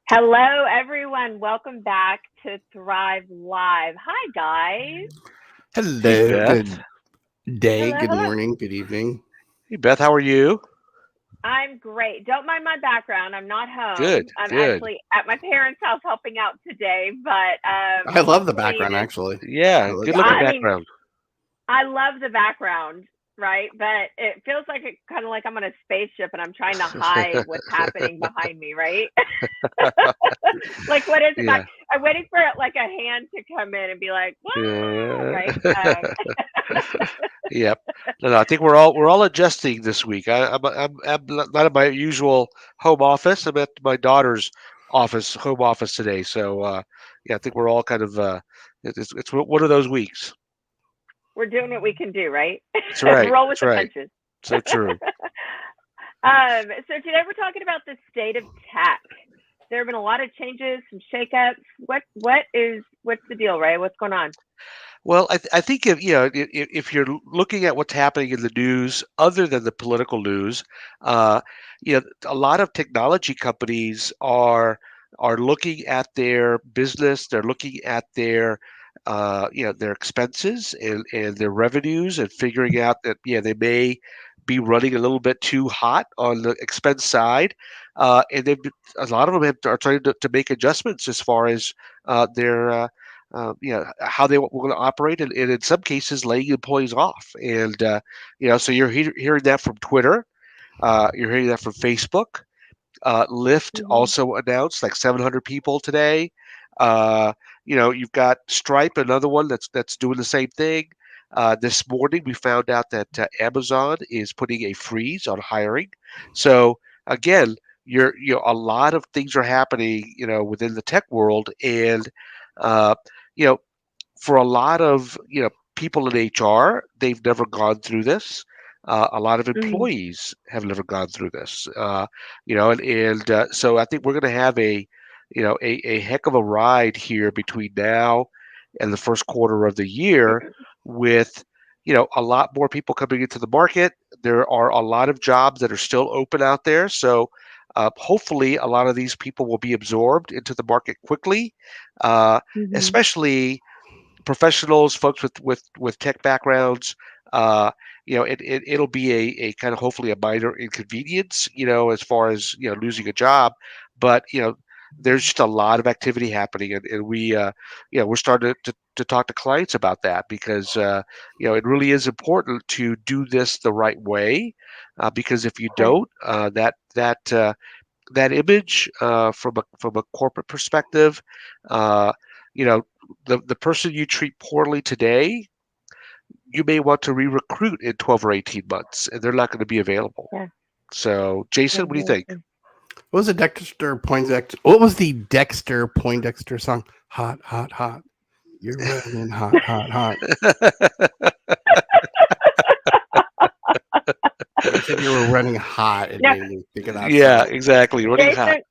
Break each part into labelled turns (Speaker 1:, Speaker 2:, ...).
Speaker 1: Hello, everyone. Welcome back to Thrive Live. Hi, guys.
Speaker 2: Hey,
Speaker 3: Hello,
Speaker 2: Beth.
Speaker 3: good
Speaker 2: day,
Speaker 1: Hello,
Speaker 2: good
Speaker 1: hello.
Speaker 2: morning, good evening.
Speaker 3: Hey, Beth, how are you?
Speaker 1: I'm great. Don't mind my background. I'm not
Speaker 3: Good,
Speaker 1: home. I'm
Speaker 3: good.
Speaker 1: actually at my parents' house helping out today, but
Speaker 2: I love the
Speaker 1: hopefully
Speaker 2: background
Speaker 1: this.
Speaker 2: actually.
Speaker 3: Yeah,
Speaker 2: It
Speaker 3: good
Speaker 2: looks
Speaker 3: looking
Speaker 2: good.
Speaker 1: I mean,
Speaker 3: background.
Speaker 1: I love the background, right? But it feels like it kind of like I'm on a spaceship and I'm trying to hide what's happening behind me, right? Like, what is it?
Speaker 3: Yeah,
Speaker 1: I'm waiting for like a hand to come in and be like, "Wow!"
Speaker 3: yeah,
Speaker 1: Right?
Speaker 3: yep. No, I think we're all adjusting this week. I'm not at my usual home office. I'm at my daughter's home office today. So yeah, I think we're all kind of it's one of those weeks.
Speaker 1: We're doing what we can do, right?
Speaker 3: That's right.
Speaker 1: Roll with
Speaker 3: That's
Speaker 1: the
Speaker 3: right.
Speaker 1: punches.
Speaker 3: So true.
Speaker 1: So today we're talking about the state of tech. There have been a lot of changes, some shakeups. What's the deal, Ray? What's going on?
Speaker 3: Well, I think if you're looking at what's happening in the news, other than the political news, uh, a lot of technology companies are looking at their business. They're looking at their expenses and their revenues and figuring out that they may be running a little bit too hot on the expense side, and a lot of them are trying to make adjustments as far as their how they want to operate, and in some cases, laying employees off. And so you're hearing that from Twitter, you're hearing that from Facebook. Lyft
Speaker 1: Mm-hmm.
Speaker 3: also announced like 700 people today. Uh, you've got Stripe, another one that's doing the same thing. This morning, we found out that Amazon is putting a freeze on hiring. So again, a lot of things are happening, within the tech world, and uh, you know, for a lot of people in HR, they've never gone through this. A lot of
Speaker 1: Mm-hmm.
Speaker 3: employees have never gone through this. And so I think we're going to have a heck of a ride here between now and the first quarter of the year, with a lot more people coming into the market. There are a lot of jobs that are still open out there, so hopefully a lot of these people will be absorbed into the market quickly, uh,
Speaker 1: Mm-hmm.
Speaker 3: especially professionals, folks with tech backgrounds. Uh, it'll be a kind of hopefully a minor inconvenience, as far as losing a job, but there's just a lot of activity happening, and we're starting to talk to clients about that, because it really is important to do this the right way, because if you
Speaker 1: Right.
Speaker 3: don't, that image, from a corporate perspective, uh, you know, the person you treat poorly today, you may want to re-recruit in 12 or 18 months, and they're not going to be available.
Speaker 1: Yeah.
Speaker 3: So, Jason, what do you think?
Speaker 1: Exactly.
Speaker 2: What was the Dexter Poindexter? What was the Dexter Poindexter song? Hot, hot, hot. You're running hot, hot, hot. You said you were running hot. It
Speaker 1: Now,
Speaker 2: made me think of that
Speaker 3: Yeah,
Speaker 2: song.
Speaker 3: exactly. Running hot.
Speaker 1: Jason,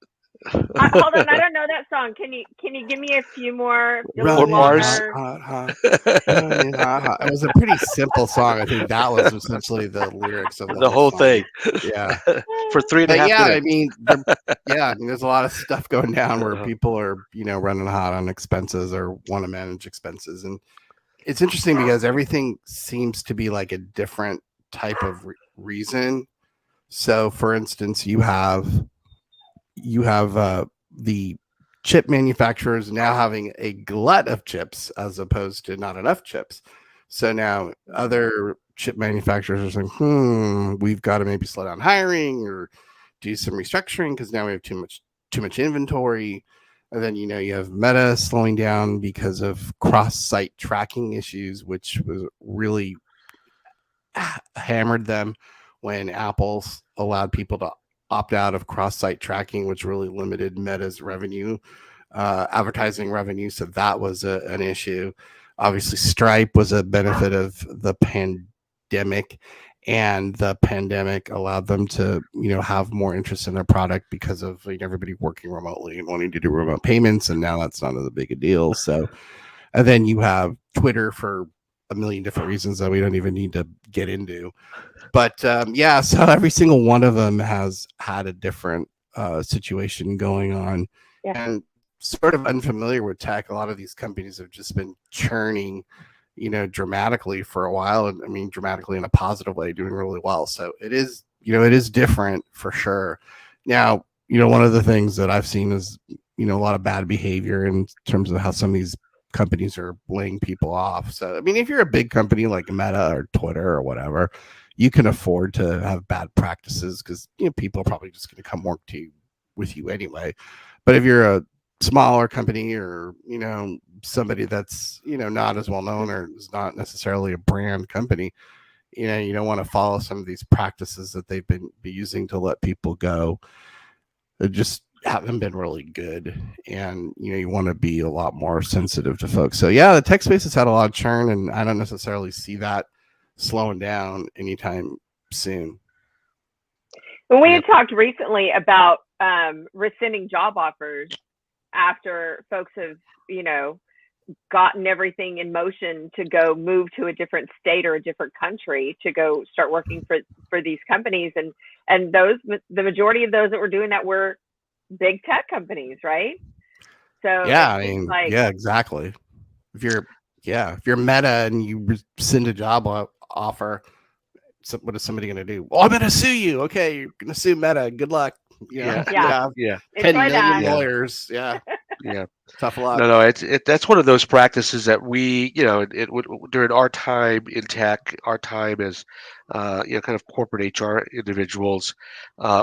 Speaker 1: hold on. I don't know that song. Can you give me a few more, a little
Speaker 3: More
Speaker 2: Running hot,
Speaker 3: bars.
Speaker 1: longer?
Speaker 2: hot, hot. Running hot, hot. It was a pretty simple song. I think that was essentially the lyrics of the
Speaker 3: The
Speaker 2: whole
Speaker 3: whole
Speaker 2: song.
Speaker 3: thing
Speaker 2: Yeah.
Speaker 3: for three and a
Speaker 2: But
Speaker 3: half
Speaker 2: yeah, I
Speaker 3: minutes.
Speaker 2: mean, there's a lot of stuff going down where
Speaker 3: Uh,
Speaker 2: people are, running hot on expenses or want to manage expenses, and it's interesting because everything seems to be like a different type of reason. So, for instance, you have the chip manufacturers now having a glut of chips as opposed to not enough chips. So now other chip manufacturers are saying, we've got to maybe slow down hiring or do some restructuring because now we have too much inventory. And then you have Meta slowing down because of cross-site tracking issues, which was really hammered them when Apple allowed people to opt out of cross-site tracking, which really limited Meta's revenue, advertising revenue. So that was an issue. Obviously, Stripe was a benefit of the pandemic, and the pandemic allowed them to have more interest in their product because of everybody working remotely and wanting to do remote payments, and now that's not as big a deal. So, and then you have Twitter for a million different reasons that we don't even need to get into. But yeah, so every single one of them has had a different situation going on.
Speaker 1: Yeah.
Speaker 2: And sort of unfamiliar with tech, a lot of these companies have just been churning, dramatically for a while. And I mean, dramatically in a positive way, doing really well. So it is, it is different for sure. Now, one of the things that I've seen is, a lot of bad behavior in terms of how some of these companies are laying people off. So, I mean, if you're a big company like Meta or Twitter or whatever, you can afford to have bad practices because, people are probably just going to come work with you anyway. But if you're a smaller company or, somebody that's, not as well known or is not necessarily a brand company, you don't want to follow some of these practices that they've been using to let people go. It just haven't been really good, and you want to be a lot more sensitive to folks. So yeah, the tech space has had a lot of churn, and I don't necessarily see that slowing down anytime soon.
Speaker 1: When we had talked recently about rescinding job offers after folks have, gotten everything in motion to go move to a different state or a different country to go start working for these companies, and the majority of those that were doing that were big tech companies, right? So
Speaker 2: yeah, I mean, yeah, exactly. If you're Meta and you rescind a job offer, what is somebody going to do? Well, I'm going to sue you. Okay, you're going to sue Meta. Good luck.
Speaker 3: Yeah.
Speaker 2: 10 million lawyers. Yeah.
Speaker 3: Yeah.
Speaker 2: Tough luck.
Speaker 3: No, that's one of those practices that we, it would during our time in tech, our time as, kind of corporate HR individuals,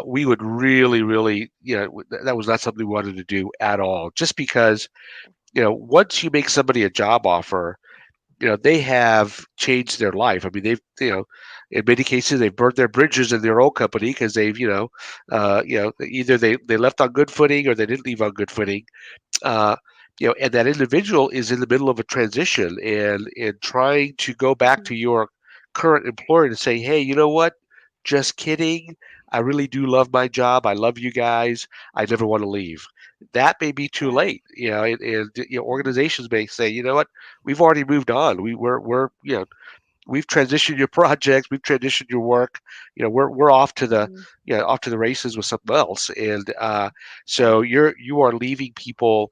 Speaker 3: we would really, really, that was not something we wanted to do at all. Just because, once you make somebody a job offer, they have changed their life. I mean, they've, in many cases, they've burnt their bridges in their old company because they've, either they left on good footing or they didn't leave on good footing. uh, and that individual is in the middle of a transition and trying to go back to your current employer to say, hey, you know what? Just kidding. I really do love my job. I love you guys. I never want to leave. That may be too late, and organizations may say, you know what? We've already moved on. We've transitioned your projects, we've transitioned your work. We're off to the off to the races with something else, and so you are leaving people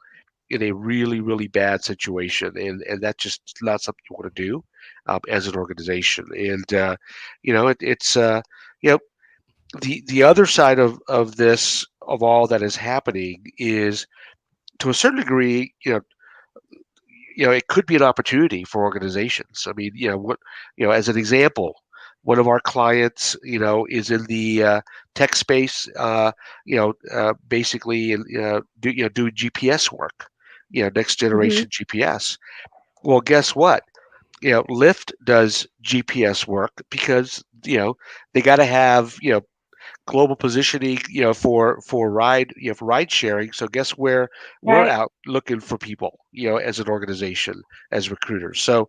Speaker 3: in a really, really bad situation, and that's just not something you want to do as an organization. And it's the other side of this, of all that is happening, is to a certain degree, it could be an opportunity for organizations. I mean, as an example, one of our clients, is in the tech space, basically, do GPS work, next generation GPS. Well, guess what? Lyft does GPS work because, they got to have, global positioning, for ride sharing. So guess where we're out looking for people, as an organization, as recruiters. So,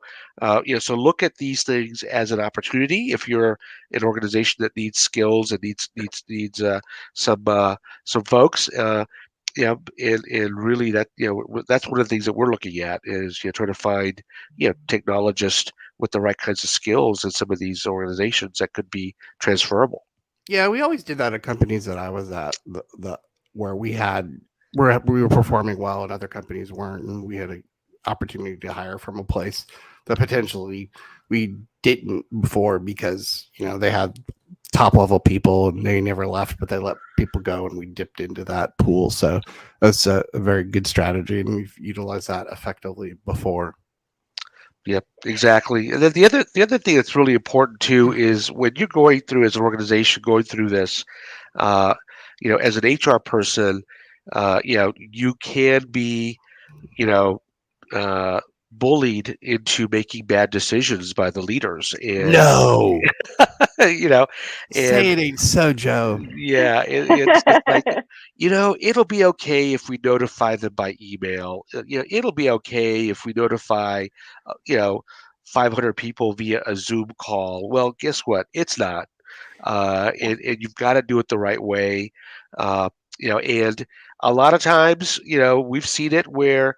Speaker 3: so look at these things as an opportunity. If you're an organization that needs skills and needs some folks, and really that's one of the things that we're looking at is, trying to find, technologists with the right kinds of skills in some of these organizations that could be transferable.
Speaker 2: Yeah, we always did that at companies that I was at, where we were performing well and other companies weren't, and we had an opportunity to hire from a place that potentially we didn't before because they had top level people and they never left, but they let people go, and we dipped into that pool. So that's a very good strategy, and we've utilized that effectively before.
Speaker 3: Yep, exactly. And then the other thing that's really important too is when you're going through, as an organization, going through this, uh, as an HR person, you can be, you know, uh, bullied into making bad decisions by the leaders, and
Speaker 2: No,
Speaker 3: you know,
Speaker 2: say
Speaker 3: and
Speaker 2: it ain't so, Joe.
Speaker 3: yeah, it's like, it'll be okay if we notify them by email. It'll be okay if we notify, uh, you know, 500 people via a Zoom call. Well, guess what? It's not. And you've got to do it the right way. Uh, and a lot of times, we've seen it where,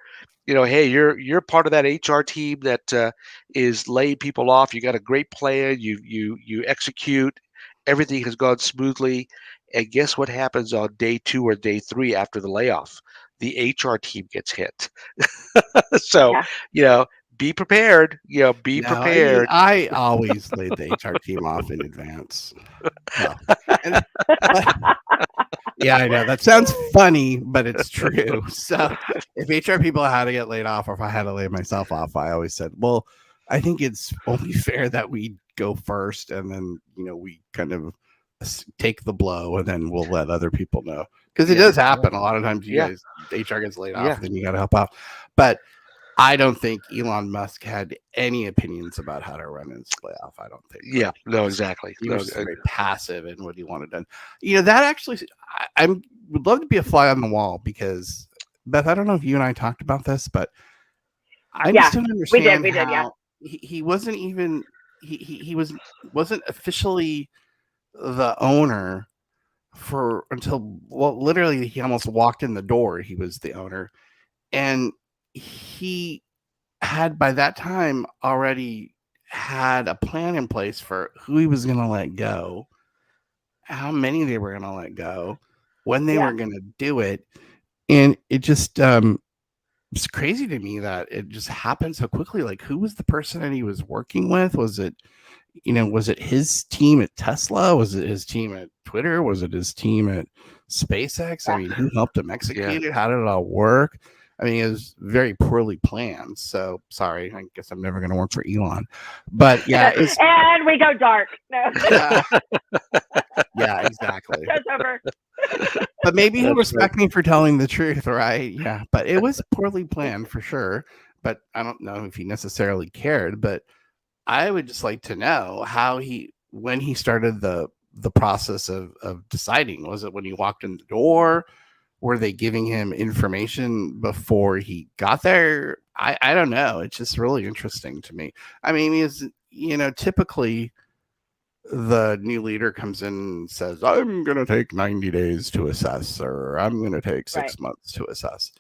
Speaker 3: hey, you're part of that HR team that is laying people off. You got a great plan. You execute. Everything has gone smoothly, And guess what happens on day 2 or day 3 after the layoff? The HR team gets hit. So,
Speaker 1: Yeah.
Speaker 3: you know, be prepared. Be
Speaker 2: No, I mean,
Speaker 3: prepared.
Speaker 2: I always laid the HR team off in advance. Well, and, but yeah, I know that sounds funny, but it's true. So if HR people had to get laid off, or if I had to lay myself off, I always said, well, I think it's only fair that we go first, and then we kind of take the blow, and then we'll let other people know, because it
Speaker 3: Yeah.
Speaker 2: does happen a lot of times. You
Speaker 3: Yeah.
Speaker 2: guys, HR gets laid off,
Speaker 3: Yeah.
Speaker 2: and then you got to help out, but I don't think Elon Musk had any opinions about how to run his layoff. I don't think.
Speaker 3: Yeah.
Speaker 2: Right?
Speaker 3: No, exactly.
Speaker 2: He
Speaker 3: No,
Speaker 2: was just very passive in what he wanted done. That actually, I would love to be a fly on the wall, because Beth, I don't know if you and I talked about this, but I just don't understand
Speaker 1: we did, yeah.
Speaker 2: how he wasn't even wasn't officially the owner for until, well, literally he almost walked in the door. He was the owner, and he had by that time already had a plan in place for who he was going to let go, how many they were going to let go, when they were going to do it. And it just it's crazy to me that it just happened so quickly. Like, who was the person that he was working with? Was it his team at Tesla? Was it his team at Twitter? Was it his team at SpaceX? I mean, who helped him execute it? How did it all work? I mean, it was very poorly planned. So sorry, I guess I'm never going to work for Elon. But yeah,
Speaker 1: and we go dark. No.
Speaker 2: Yeah, exactly.
Speaker 1: Show's over.
Speaker 2: But maybe he'll respect me for telling the truth, right? Yeah, but it was poorly planned for sure. But I don't know if he necessarily cared. But I would just like to know when he started the process of deciding. Was it when he walked in the door? Were they giving him information before he got there? I don't know. It's just really interesting to me. I mean, typically the new leader comes in and says, I'm going to take 90 days to assess, or I'm going to take 6 months to assess.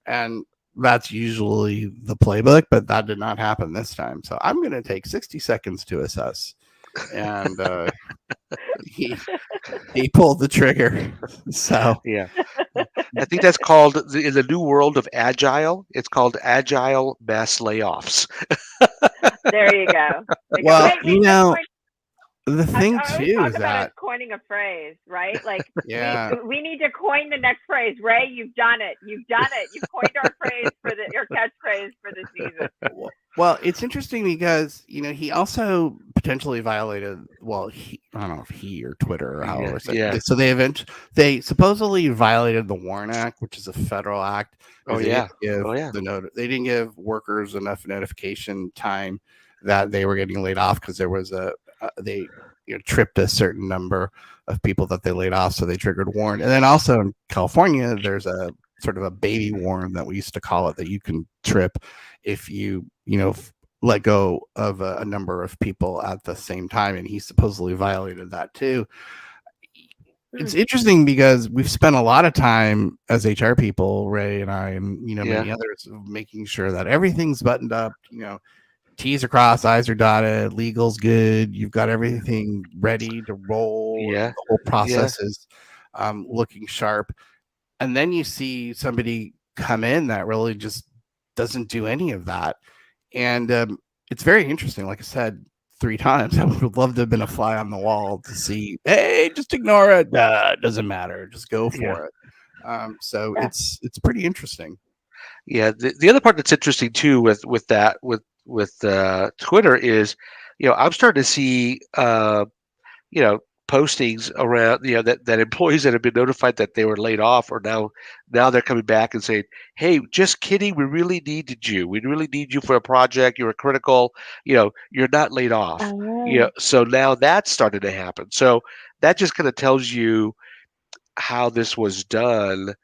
Speaker 2: And that's usually the playbook, but that did not happen this time. So I'm going to take 60 seconds to assess. And he pulled the trigger. So
Speaker 3: yeah. I think that's called, in the new world of agile, it's called agile mass layoffs.
Speaker 1: There you go.
Speaker 2: Well, the thing too is that
Speaker 1: coining a phrase, right? Like,
Speaker 2: yeah,
Speaker 1: we need to coin the next phrase. Ray, you've done it. You've coined our phrase your catchphrase for the season.
Speaker 2: Well, it's interesting because he also potentially violated. Well, I don't know if he or Twitter or however. So they supposedly violated the WARN Act, which is a federal act. They didn't give workers enough notification time that they were getting laid off, because there was they tripped a certain number of people that they laid off, so they triggered WARN. And then also in California, there's a sort of a baby WARN that we used to call it, that you can trip if you let go of a number of people at the same time, and he supposedly violated that too. It's interesting because we've spent a lot of time as HR people, Ray and I, and many others, making sure that everything's buttoned up, T's are crossed, I's are dotted, legal's good, you've got everything ready to roll. The whole process is looking sharp. And then you see somebody come in that really just doesn't do any of that. And it's very interesting. Like I said 3 times, I would love to have been a fly on the wall to see, hey, just ignore it. It doesn't matter. Just go for it. So it's pretty interesting.
Speaker 3: Yeah. The other part that's interesting too with Twitter is, I'm starting to see, postings around, that employees that have been notified that they were laid off are now they're coming back and saying, hey, just kidding, we really needed you. We really need you for a project. You were critical. You're not laid off. So now that's starting to happen. So that just kind of tells you how this was done,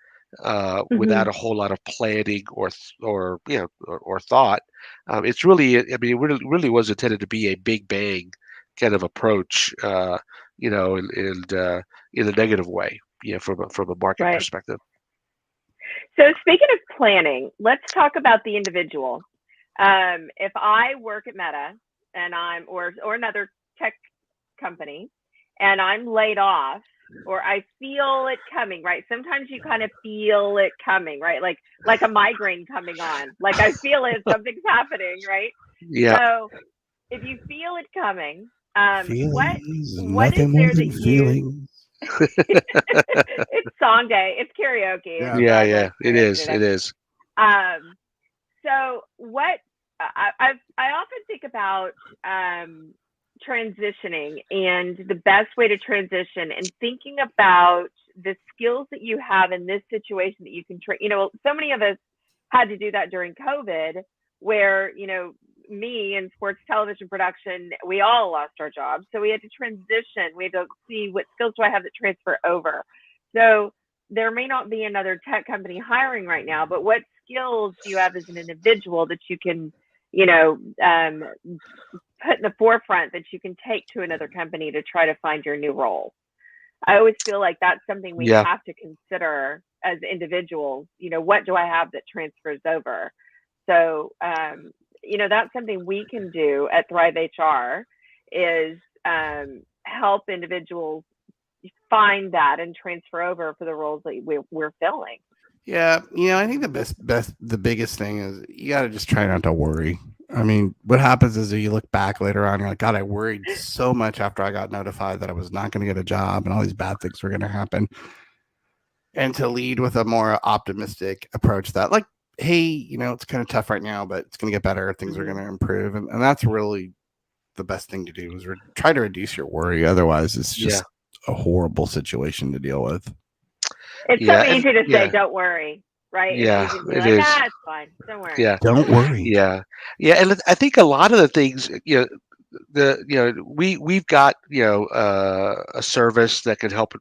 Speaker 3: without a whole lot of planning or thought. It's really, I mean, it really was intended to be a big bang kind of approach, and in a negative way, from a market perspective.
Speaker 1: So speaking of planning, let's talk about the individual. If I work at Meta and or another tech company, and I'm laid off, or I feel it coming, right? Sometimes you kind of feel it coming, right? Like a migraine coming on. Like I feel it, something's happening, right?
Speaker 3: Yeah.
Speaker 1: So if you feel it coming, what
Speaker 2: Feelings,
Speaker 1: what is
Speaker 2: nothing more
Speaker 1: there
Speaker 2: than
Speaker 1: that you
Speaker 2: feelings.
Speaker 1: it's song day, it's karaoke,
Speaker 2: Yeah.
Speaker 1: it's
Speaker 3: Yeah,
Speaker 1: going
Speaker 3: it
Speaker 1: karaoke
Speaker 3: is.
Speaker 1: today.
Speaker 3: It is.
Speaker 1: Um, so what I often think about transitioning and the best way to transition and thinking about the skills that you have in this situation that you can so many of us had to do that during COVID, where me in sports television production, we all lost our jobs, so we had to transition. We had to see what skills do I have that transfer over. So there may not be another tech company hiring right now, but what skills do you have as an individual that you can you know put in the forefront that you can take to another company to try to find your new role? I always feel like that's something we
Speaker 3: Yeah.
Speaker 1: have to consider as individuals. What do I have that transfers over? So, that's something we can do at Thrive HR is help individuals find that and transfer over for the roles that we're filling.
Speaker 2: Yeah, I think the biggest thing is you got to just try not to worry. I mean, what happens is you look back later on, you're like, God, I worried so much after I got notified that I was not going to get a job and all these bad things were going to happen. And to lead with a more optimistic approach that, like, hey, it's kind of tough right now, but it's going to get better. Things are going to improve. And that's really the best thing to do is try to reduce your worry. Otherwise, it's just a horrible situation to deal with.
Speaker 1: It's so easy to say, don't worry, right?
Speaker 3: Yeah,
Speaker 1: It's easy to be
Speaker 3: it
Speaker 1: like,
Speaker 3: is.
Speaker 1: it's fine. Don't worry.
Speaker 3: Yeah.
Speaker 2: Don't worry.
Speaker 3: Yeah. And I think a lot of the things, we've got, a service that can help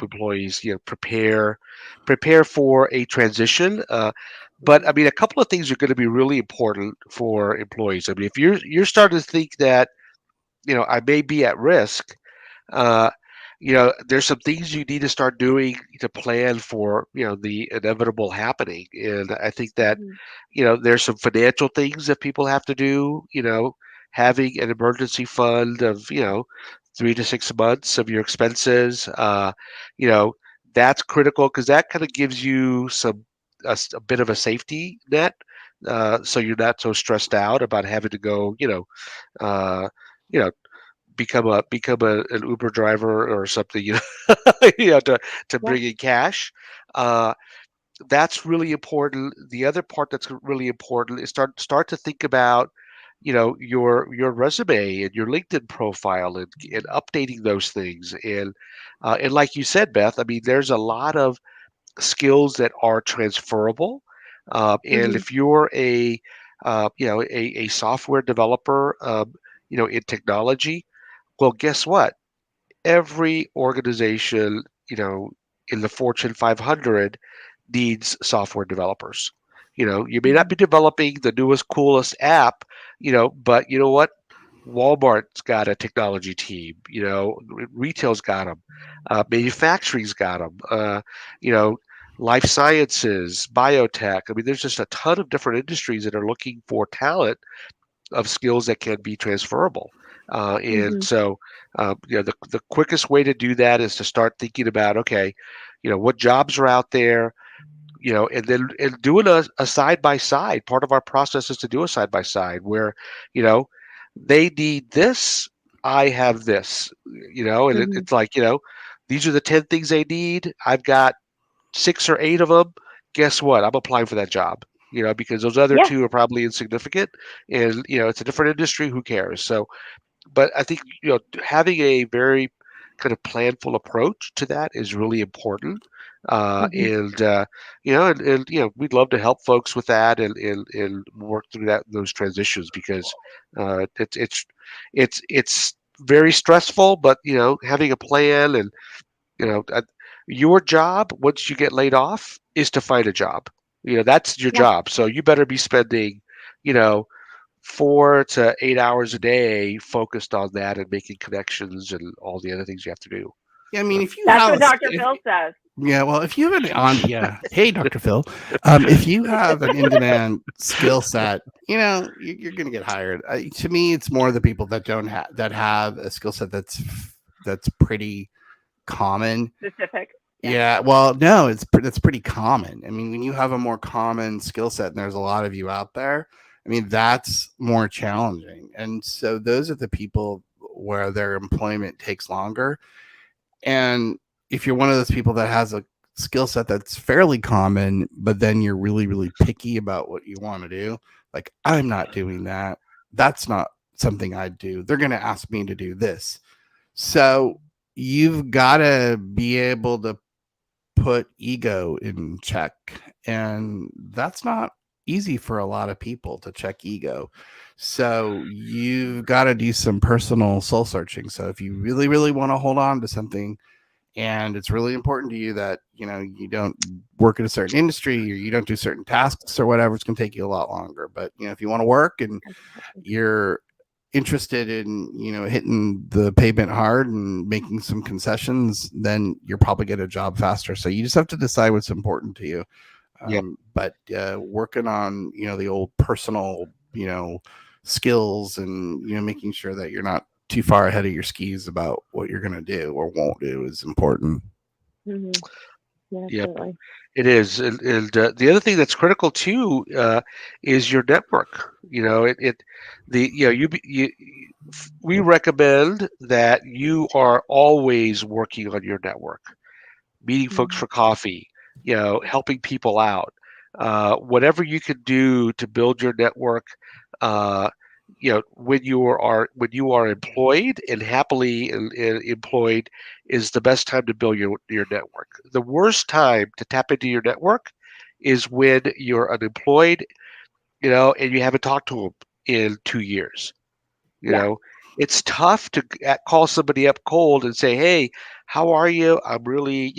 Speaker 3: employees, prepare for a transition. But I mean, a couple of things are going to be really important for employees. I mean, if you're starting to think that, I may be at risk, uh, there's some things you need to start doing to plan for, the inevitable happening. And I think that, there's some financial things that people have to do, having an emergency fund of, 3 to 6 months of your expenses, that's critical because that kind of gives you a bit of a safety net. So you're not so stressed out about having to go, uh, you know, become an Uber driver or something, to
Speaker 1: Yeah.
Speaker 3: bring in cash. Uh, that's really important. The other part that's really important is start to think about, your resume and your LinkedIn profile and updating those things. And like you said, Beth, I mean, there's a lot of skills that are transferable. And
Speaker 1: Mm-hmm.
Speaker 3: if you're a software developer, in technology, well, guess what? Every organization, in the Fortune 500 needs software developers. You may not
Speaker 1: Mm-hmm.
Speaker 3: be developing the newest, coolest app, but you know what? Walmart's got a technology team. Retail's got them. Manufacturing's got them. You know, life sciences, biotech. I mean, there's just a ton of different industries that are looking for talent of skills that can be transferable. And
Speaker 1: Mm-hmm.
Speaker 3: so, the quickest way to do that is to start thinking about, okay, what jobs are out there, and then doing a side by side. Part of our process is to do a side by side where, you know, they need this, I have this, and
Speaker 1: Mm-hmm.
Speaker 3: it's like, these are the 10 things they need. I've got 6 or 8 of them. Guess what? I'm applying for that job. Because those other
Speaker 1: Yeah.
Speaker 3: two are probably insignificant, and it's a different industry. Who cares? So, but I think having a very kind of planful approach to that is really important.
Speaker 1: Mm-hmm.
Speaker 3: And we'd love to help folks with that and work through those transitions because it's very stressful. But having a plan and you know uh, your job once you get laid off is to find a job. That's your
Speaker 1: Yeah.
Speaker 3: job. So you better be spending you know 4 to 8 hours a day focused on that and making connections and all the other things you have to do.
Speaker 2: Yeah, I mean, if you
Speaker 1: That's
Speaker 2: have
Speaker 1: what Dr. Phil says.
Speaker 2: yeah, well, if you have hey, Dr. Phil, if you have an in-demand skill set, you're going to get hired. To me, it's more the people that don't have a skill set that's pretty common.
Speaker 1: Specific.
Speaker 2: Yeah, well, no, it's pretty common. I mean, when you have a more common skill set, and there's a lot of you out there, I mean, that's more challenging. And so those are the people where their employment takes longer. And if you're one of those people that has a skill set that's fairly common, but then you're really, really picky about what you want to do, like, I'm not doing that. That's not something I do. They're going to ask me to do this. So you've got to be able to put ego in check, and that's not easy for a lot of people to check ego. So you've got to do some personal soul searching. So if you really, really want to hold on to something, and it's really important to you that you don't work in a certain industry, or you don't do certain tasks or whatever, it's going to take you a lot longer. But if you want to work and you're interested in hitting the pavement hard and making some concessions, then you're probably get a job faster. So you just have to decide what's important to you. But working on the old personal skills, and making sure that you're not too far ahead of your skis about what you're going to do or won't do is important.
Speaker 1: Mm-hmm. Yeah, absolutely.
Speaker 3: It is, and the other thing that's critical too is your network. We recommend that you are always working on your network, meeting folks for coffee, helping people out, whatever you can do to build your network. When you are employed and happily employed is the best time to build your network. The worst time to tap into your network is when you're unemployed, and you haven't talked to them in 2 years. It's tough to call somebody up cold and say, "Hey, how are you? I'm really,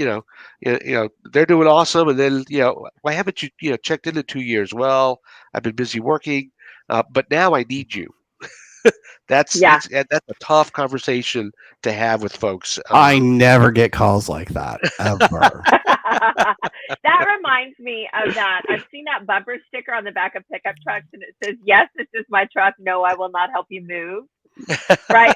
Speaker 3: they're doing awesome." And then, why haven't you, checked in 2 years? Well, I've been busy working, but now I need you. That's a tough conversation to have with folks.
Speaker 2: I never get calls like that ever.
Speaker 1: That reminds me of that. I've seen that bumper sticker on the back of pickup trucks, and it says, "Yes, this is my truck. No, I will not help you move." Right?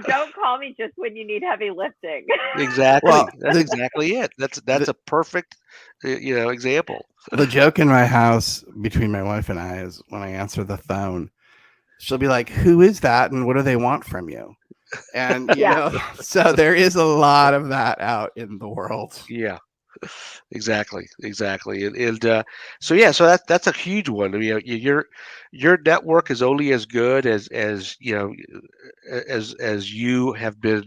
Speaker 1: Don't call me just when you need heavy lifting.
Speaker 3: Exactly. Well, that's exactly it. That's a perfect, example.
Speaker 2: The joke in my house between my wife and I is when I answer the phone, she'll be like, "Who is that? And what do they want from you?" And so there is a lot of that out in the world.
Speaker 3: Yeah, exactly. And so that's a huge one. I mean, your network is only as good as as you have been,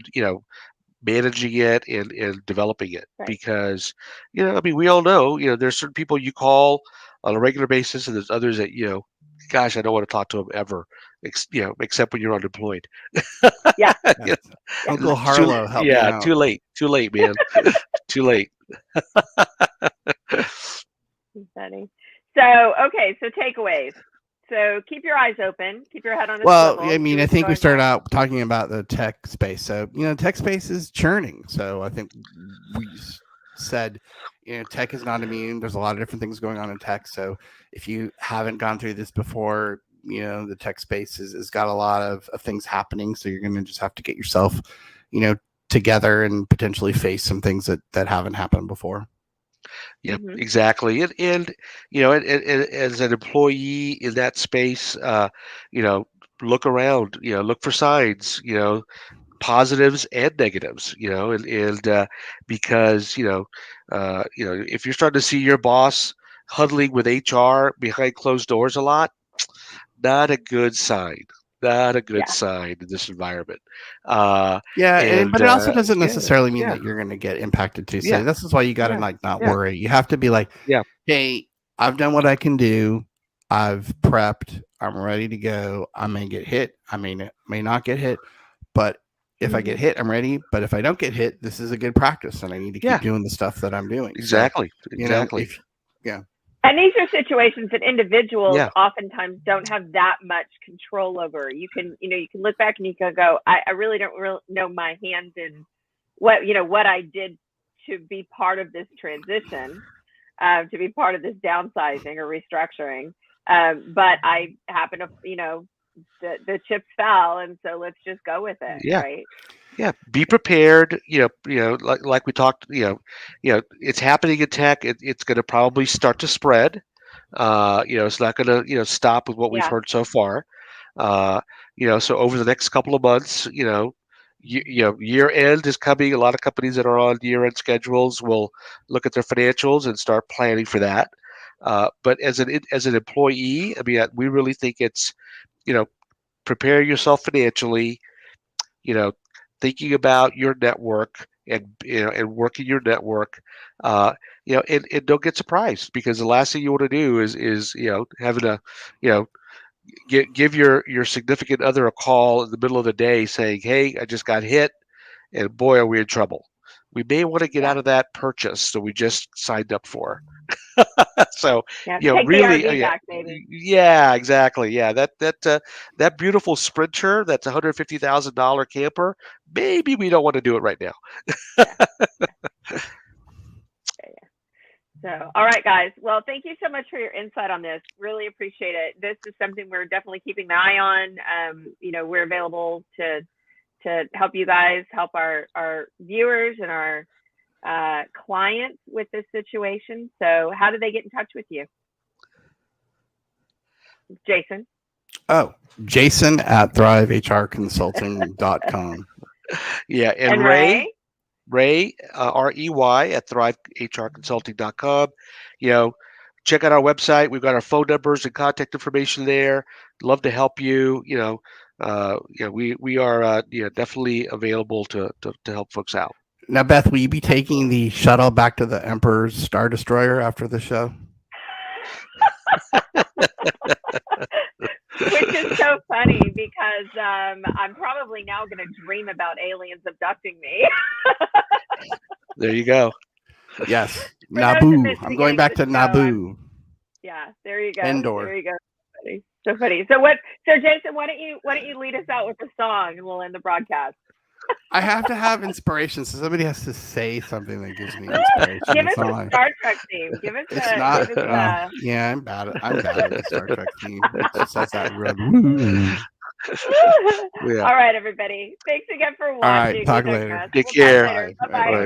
Speaker 3: managing it and developing it. Right. Because I mean, we all know, there's certain people you call on a regular basis, and there's others that gosh, I don't want to talk to them ever, except when you're unemployed.
Speaker 1: Yeah.
Speaker 2: Uncle Harlow, help me out.
Speaker 3: Too late, man. Too late.
Speaker 1: Funny. So takeaways. So keep your eyes open, keep your head on a swivel.
Speaker 2: I mean, I think we started out talking about the tech space. So, tech space is churning. So I think we said, tech is not immune. There's a lot of different things going on in tech. So if you haven't gone through this before, the tech space has got a lot of things happening. So you're going to just have to get yourself, together and potentially face some things that haven't happened before.
Speaker 3: Yep, exactly. And as an employee in that space, look around, look for signs, positives and negatives, and because if you're starting to see your boss huddling with HR behind closed doors a lot, not a good sign. Not a good sign in this environment.
Speaker 2: But it also doesn't necessarily mean that you're going to get impacted too. So this is why you got to not worry. You have to be like, hey, I've done what I can do. I've prepped. I'm ready to go. I may get hit. I may not get hit. But if I get hit, I'm ready. But if I don't get hit, this is a good practice, and I need to keep doing the stuff that I'm doing.
Speaker 3: Exactly.
Speaker 1: So, and these are situations that individuals oftentimes don't have that much control over. You can look back and you can go, I really don't know my hands in what I did to be part of this transition, to be part of this downsizing or restructuring. But I happen to, the chips fell, and so let's just go with it.
Speaker 3: Yeah.
Speaker 1: Right.
Speaker 3: Yeah, be prepared. Like we talked. It's happening in tech. It's going to probably start to spread. It's not going to stop with what we've
Speaker 1: Yeah.
Speaker 3: heard so far. So over the next couple of months, year end is coming. A lot of companies that are on year end schedules will look at their financials and start planning for that. But as an employee, I mean, we really think it's prepare yourself financially. You know, thinking about your network and working your network. And don't get surprised, because the last thing you want to do is having a you know give your significant other a call in the middle of the day saying, "Hey, I just got hit, and boy, are we in trouble." We may want to get
Speaker 1: Yeah.
Speaker 3: out of that purchase that we just signed up for. So,
Speaker 1: Yeah. Take the
Speaker 3: really,
Speaker 1: RV back, maybe.
Speaker 3: yeah, exactly, yeah. That beautiful Sprinter, that's $150,000 camper. Maybe we don't want to do it right now.
Speaker 1: Yeah. Yeah. So, all right, guys. Well, thank you so much for your insight on this. Really appreciate it. This is something we're definitely keeping an eye on. We're available to help you guys, help our viewers and our clients with this situation. So, how do they get in touch with you, Jason?
Speaker 2: Oh, Jason at thrivehrconsulting.com.
Speaker 3: Yeah, and Ray, Rey at thrivehrconsulting.com. Check out our website. We've got our phone numbers and contact information there. Love to help you. We are definitely available to help folks out.
Speaker 2: Now, Beth, will you be taking the shuttle back to the Emperor's Star Destroyer after the show?
Speaker 1: Which is so funny, because I'm probably now going to dream about aliens abducting me.
Speaker 2: There you go. Yes,
Speaker 1: For
Speaker 2: Naboo. I'm going back to Naboo.
Speaker 1: Yeah, there you go.
Speaker 2: Endor.
Speaker 1: There you go. So funny. So Jason, why don't you lead us out with a song and we'll end the broadcast?
Speaker 2: I have to have inspiration, so somebody has to say something that gives me inspiration.
Speaker 1: Give us a Star Trek theme.
Speaker 2: Yeah, I'm bad at the Star Trek theme. It just has that real.
Speaker 1: Yeah. All right, everybody. Thanks again for watching.
Speaker 2: All right, talk later.
Speaker 3: Take care.
Speaker 1: Bye-bye.